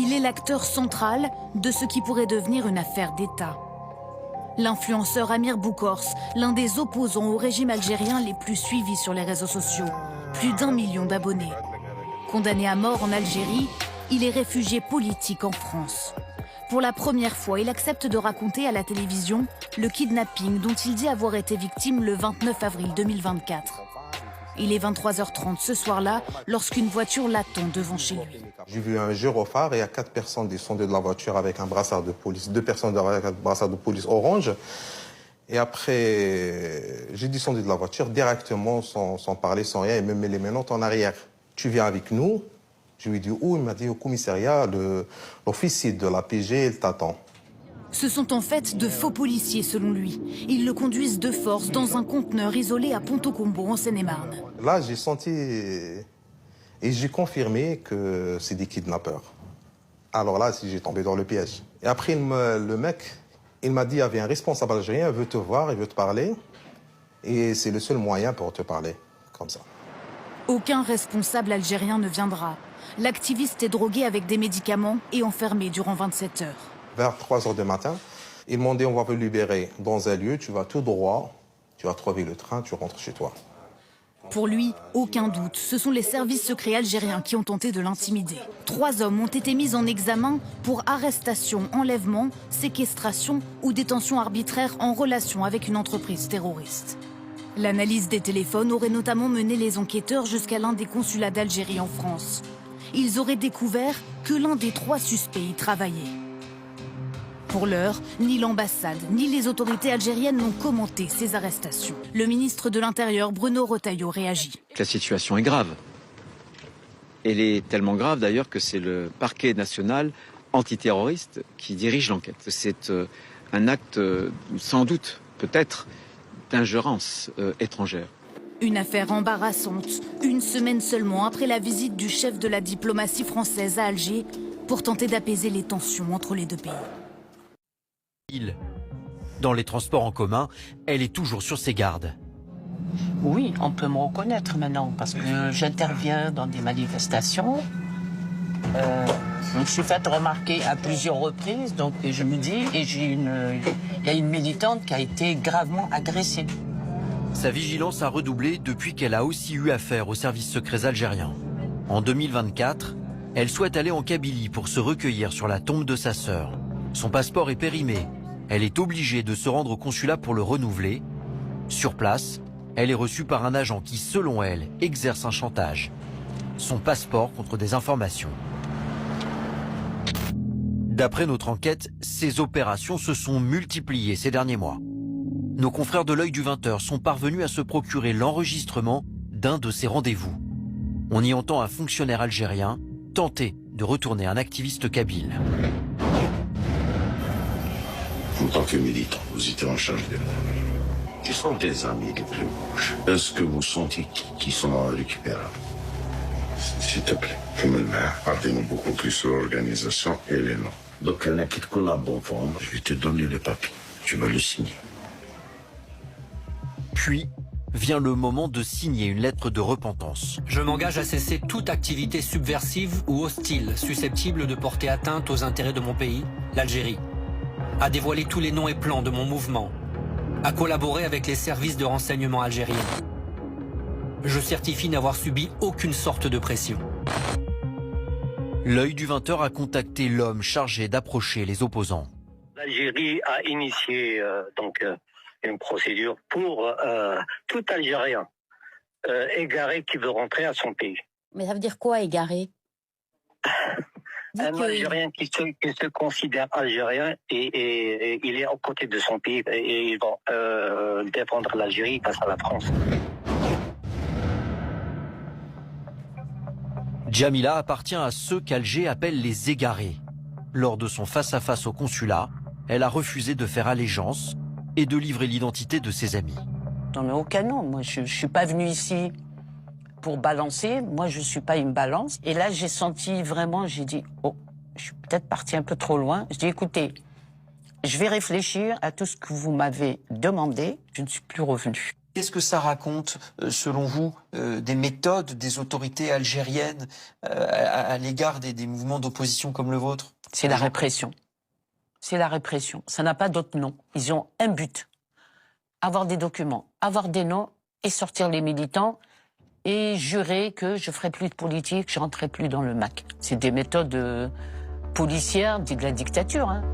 Il est l'acteur central de ce qui pourrait devenir une affaire d'État. L'influenceur Amir Boukors, l'un des opposants au régime algérien les plus suivis sur les réseaux sociaux. Plus d'1 million d'abonnés. Condamné à mort en Algérie, il est réfugié politique en France. Pour la première fois, il accepte de raconter à la télévision le kidnapping dont il dit avoir été victime le 29 avril 2024. Il est 23h30 ce soir-là lorsqu'une voiture l'attend devant chez lui. J'ai vu un gyrophare et il y a 4 personnes descendues de la voiture avec un brassard de police, 2 personnes avec un brassard de police orange. Et après, j'ai descendu de la voiture directement sans parler, sans rien, et me met les menottes en arrière. Tu viens avec nous? Je lui ai dit où? Il m'a dit au commissariat, l'officier de la PG, il t'attend. Ce sont en fait de faux policiers selon lui. Ils le conduisent de force dans un conteneur isolé à Ponto-Combo en Seine-et-Marne. Là, j'ai senti et j'ai confirmé que c'est des kidnappeurs. Alors là, j'ai tombé dans le piège. Et après, le mec, il m'a dit il y avait un responsable algérien, il veut te voir, il veut te parler. Et c'est le seul moyen pour te parler, comme ça. Aucun responsable algérien ne viendra. L'activiste est drogué avec des médicaments et enfermé durant 27 heures. Vers 3 h du matin, ils m'ont dit on va vous libérer dans un lieu, tu vas tout droit, tu vas trouver le train, tu rentres chez toi. Pour lui, aucun doute, ce sont les services secrets algériens qui ont tenté de l'intimider. 3 hommes ont été mis en examen pour arrestation, enlèvement, séquestration ou détention arbitraire en relation avec une entreprise terroriste. L'analyse des téléphones aurait notamment mené les enquêteurs jusqu'à l'un des consulats d'Algérie en France. Ils auraient découvert que l'un des 3 suspects y travaillait. Pour l'heure, ni l'ambassade, ni les autorités algériennes n'ont commenté ces arrestations. Le ministre de l'Intérieur, Bruno Retailleau, réagit. La situation est grave. Elle est tellement grave d'ailleurs que c'est le parquet national antiterroriste qui dirige l'enquête. C'est un acte sans doute, peut-être, d'ingérence étrangère. Une affaire embarrassante, une semaine seulement après la visite du chef de la diplomatie française à Alger pour tenter d'apaiser les tensions entre les deux pays. Dans les transports en commun, elle est toujours sur ses gardes. Oui, on peut me reconnaître maintenant parce que j'interviens dans des manifestations. Je me suis fait remarquer à plusieurs reprises, donc je me dis, et il y a une militante qui a été gravement agressée. Sa vigilance a redoublé depuis qu'elle a aussi eu affaire aux services secrets algériens. En 2024, elle souhaite aller en Kabylie pour se recueillir sur la tombe de sa sœur. Son passeport est périmé. Elle est obligée de se rendre au consulat pour le renouveler. Sur place, elle est reçue par un agent qui, selon elle, exerce un chantage. Son passeport contre des informations. D'après notre enquête, ces opérations se sont multipliées ces derniers mois. Nos confrères de l'Œil du 20h sont parvenus à se procurer l'enregistrement d'un de ces rendez-vous. On y entend un fonctionnaire algérien tenter de retourner un activiste kabyle. En tant que militant, vous étiez en charge d'eux. Qui sont des amis les plus proches? Est-ce que vous sentez qu'ils sont récupérables? S'il te plaît, vous me le mets. Partez-nous beaucoup plus sur l'organisation et les noms. Donc, elle n'a quitté que la bonne forme. Je vais te donner le papier. Tu vas le signer. Puis vient le moment de signer une lettre de repentance. Je m'engage à cesser toute activité subversive ou hostile susceptible de porter atteinte aux intérêts de mon pays, l'Algérie. À dévoiler tous les noms et plans de mon mouvement, à collaborer avec les services de renseignement algériens. Je certifie n'avoir subi aucune sorte de pression. L'Œil du 20h a contacté l'homme chargé d'approcher les opposants. L'Algérie a initié une procédure pour tout Algérien égaré qui veut rentrer à son pays. Mais ça veut dire quoi, égaré? Un Algérien qui se considère algérien et il est aux côtés de son pays et ils vont défendre l'Algérie face à la France. Djamila appartient à ceux qu'Alger appelle les égarés. Lors de son face-à-face au consulat, elle a refusé de faire allégeance et de livrer l'identité de ses amis. Non mais aucun nom, moi je suis pas venue ici pour balancer, moi je suis pas une balance. Et là j'ai senti vraiment, j'ai dit, oh, je suis peut-être partie un peu trop loin. Je dis, écoutez, je vais réfléchir à tout ce que vous m'avez demandé, je ne suis plus revenue. Qu'est-ce que ça raconte, selon vous, des méthodes des autorités algériennes à l'égard des mouvements d'opposition comme le vôtre? C'est la répression. C'est la répression. Ça n'a pas d'autre nom. Ils ont un but. Avoir des documents, avoir des noms et sortir les militants et jurer que je ferai plus de politique, je rentrerai plus dans le MAC. C'est des méthodes policières de la dictature, hein.